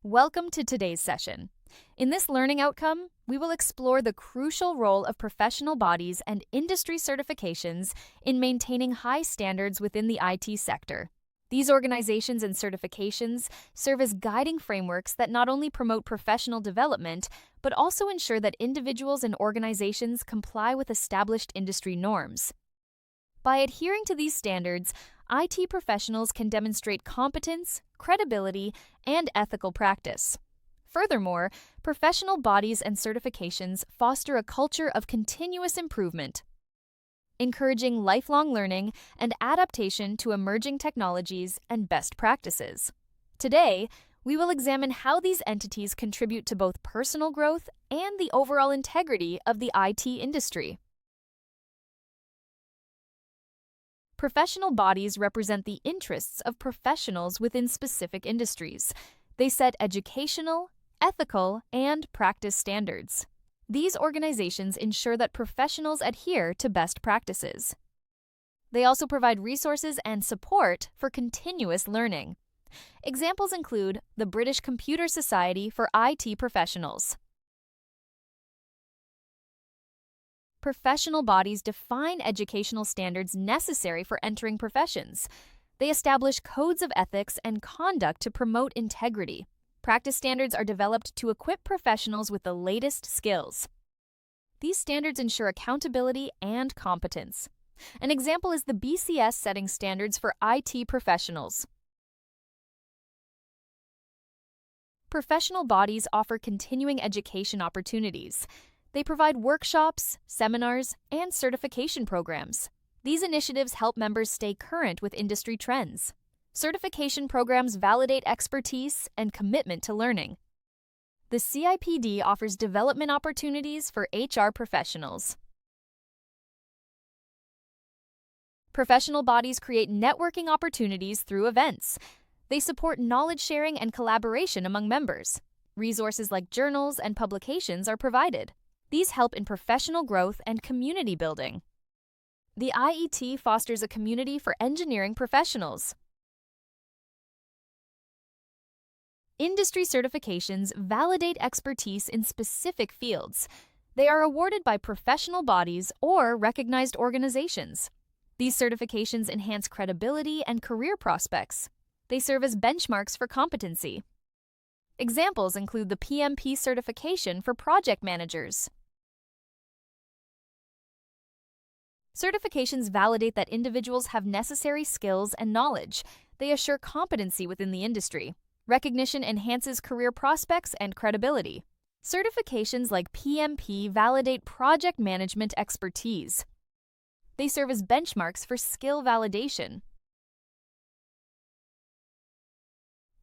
Welcome to today's session. In this learning outcome, we will explore the crucial role of professional bodies and industry certifications in maintaining high standards within the IT sector. These organizations and certifications serve as guiding frameworks that not only promote professional development, but also ensure that individuals and organizations comply with established industry norms. By adhering to these standards, IT professionals can demonstrate competence, credibility, and ethical practice. Furthermore, professional bodies and certifications foster a culture of continuous improvement, encouraging lifelong learning and adaptation to emerging technologies and best practices. Today, we will examine how these entities contribute to both personal growth and the overall integrity of the IT industry. Professional bodies represent the interests of professionals within specific industries. They set educational, ethical, and practice standards. These organizations ensure that professionals adhere to best practices. They also provide resources and support for continuous learning. Examples include the British Computer Society for IT professionals. Professional bodies define educational standards necessary for entering professions. They establish codes of ethics and conduct to promote integrity. Practice standards are developed to equip professionals with the latest skills. These standards ensure accountability and competence. An example is the BCS setting standards for IT professionals. Professional bodies offer continuing education opportunities. They provide workshops, seminars, and certification programs. These initiatives help members stay current with industry trends. Certification programs validate expertise and commitment to learning. The CIPD offers development opportunities for HR professionals. Professional bodies create networking opportunities through events. They support knowledge sharing and collaboration among members. Resources like journals and publications are provided. These help in professional growth and community building. The IET fosters a community for engineering professionals. Industry certifications validate expertise in specific fields. They are awarded by professional bodies or recognized organizations. These certifications enhance credibility and career prospects. They serve as benchmarks for competency. Examples include the PMP certification for project managers. Certifications validate that individuals have necessary skills and knowledge. They assure competency within the industry. Recognition enhances career prospects and credibility. Certifications like PMP validate project management expertise. They serve as benchmarks for skill validation.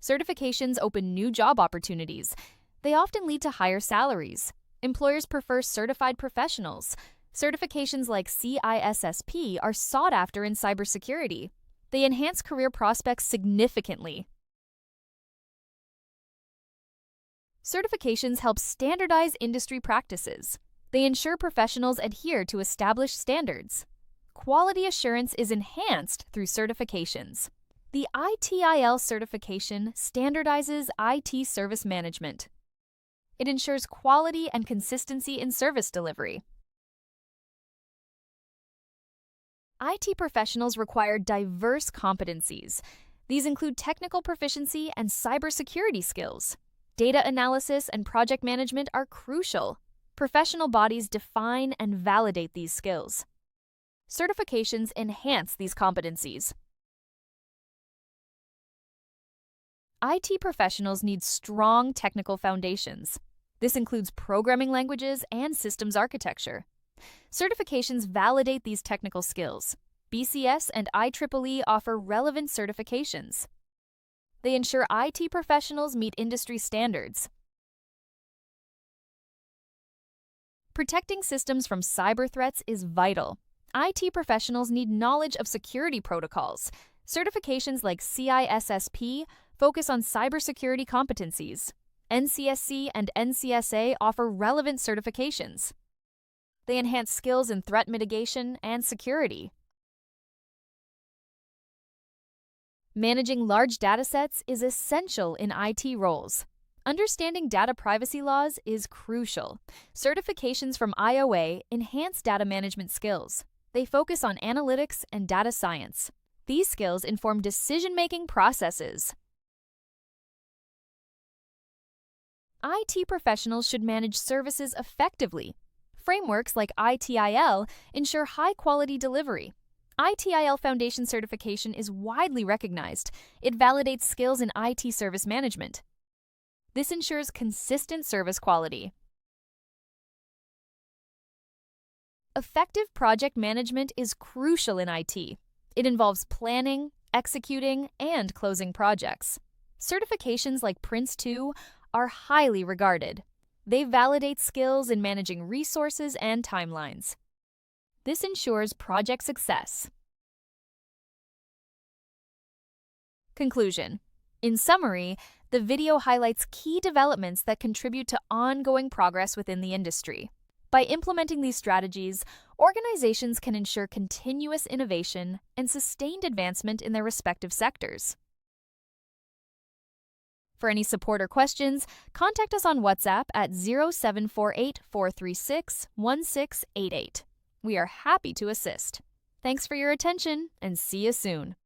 Certifications open new job opportunities. They often lead to higher salaries. Employers prefer certified professionals. Certifications like CISSP are sought after in cybersecurity. They enhance career prospects significantly. Certifications help standardize industry practices. They ensure professionals adhere to established standards. Quality assurance is enhanced through certifications. The ITIL certification standardizes IT service management. It ensures quality and consistency in service delivery. IT professionals require diverse competencies. These include technical proficiency and cybersecurity skills. Data analysis and project management are crucial. Professional bodies define and validate these skills. Certifications enhance these competencies. IT professionals need strong technical foundations. This includes programming languages and systems architecture. Certifications validate these technical skills. BCS and IEEE offer relevant certifications. They ensure IT professionals meet industry standards. Protecting systems from cyber threats is vital. IT professionals need knowledge of security protocols. Certifications like CISSP focus on cybersecurity competencies. NCSC and NCSA offer relevant certifications. They enhance skills in threat mitigation and security. Managing large datasets is essential in IT roles. Understanding data privacy laws is crucial. Certifications from IOA enhance data management skills. They focus on analytics and data science. These skills inform decision-making processes. IT professionals should manage services effectively. Frameworks like ITIL ensure high-quality delivery. ITIL Foundation certification is widely recognized. It validates skills in IT service management. This ensures consistent service quality. Effective project management is crucial in IT. It involves planning, executing, and closing projects. Certifications like Prince2 are highly regarded. They validate skills in managing resources and timelines. This ensures project success. Conclusion. In summary, the video highlights key developments that contribute to ongoing progress within the industry. By implementing these strategies, organizations can ensure continuous innovation and sustained advancement in their respective sectors. For any support or questions, contact us on WhatsApp at 0748 436 1688. We are happy to assist. Thanks for your attention, and see you soon.